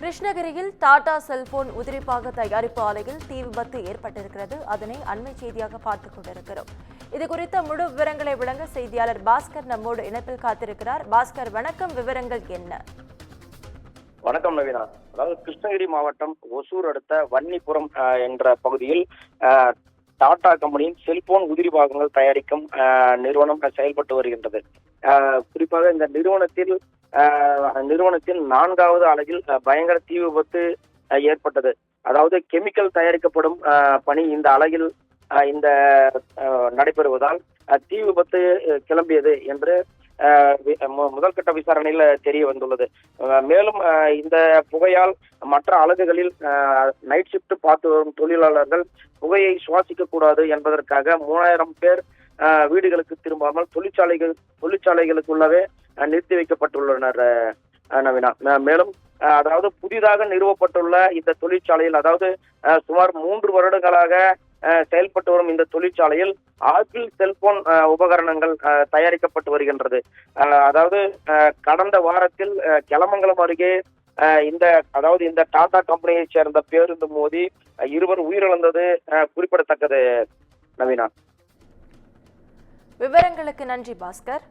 கிருஷ்ணகிரியில் டாடா செல்போன் உதிரிப்பாக தயாரிப்பு ஆலையில் தீ விபத்து ஏற்பட்டிருக்கிறது. அதனை அண்மை செய்தியாக பார்த்துக் கொண்டிருக்கிறோம். இதுகுறித்த முழு விவரங்களை வழங்க செய்தியாளர் பாஸ்கர் நம்மோடு இணைப்பில் காத்திருக்கிறார். பாஸ்கர், வணக்கம். விவரங்கள் என்ன? வணக்கம் நவீனா. அதாவது கிருஷ்ணகிரி மாவட்டம் ஒசூர் அடுத்த வன்னிபுரம் என்ற பகுதியில் டாடா கம்பெனியின் செல்போன் உதிரி பாகங்கள் தயாரிக்கும் நிறுவனம் செயல்பட்டு வருகின்றது. குறிப்பாக இந்த நிறுவனத்தின் 4வது அலகில் பயங்கர தீ விபத்து ஏற்பட்டது. அதாவது கெமிக்கல் தயாரிக்கப்படும் பணி இந்த அலகில் இந்த நடைபெறுவதால் தீ விபத்து கிளம்பியது என்று முதல்கட்ட விசாரணையில் தெரிய வந்துள்ளது. மேலும் இந்த புகையால் மற்ற அலகுகளில் நைட் ஷிப்ட் பார்த்து வரும் தொழிலாளர்கள் புகையை சுவாசிக்க கூடாது என்பதற்காக 3000 பேர் வீடுகளுக்கு திரும்பாமல் தொழிற்சாலைகளுக்குள்ளவே நிறுத்தி வைக்கப்பட்டுள்ளனர் நவீனா. மேலும் அதாவது புதிதாக நிறுவப்பட்டுள்ள இந்த தொழிற்சாலையில், அதாவது சுமார் 3 வருடங்களாக செயல்பட்டு வரும் இந்த தொழிற்சாலையில் ஆப்பிள் செல்போன் உபகரணங்கள் தயாரிக்கப்பட்டு வருகின்றது. அதாவது கடந்த வாரத்தில் கெலமங்கலம் அருகே இந்த டாடா கம்பெனியை சேர்ந்த பேருந்து மோதி 2 உயிரிழந்தது குறிப்பிடத்தக்கது நவீனா. விவரங்களுக்கு நன்றி பாஸ்கர்.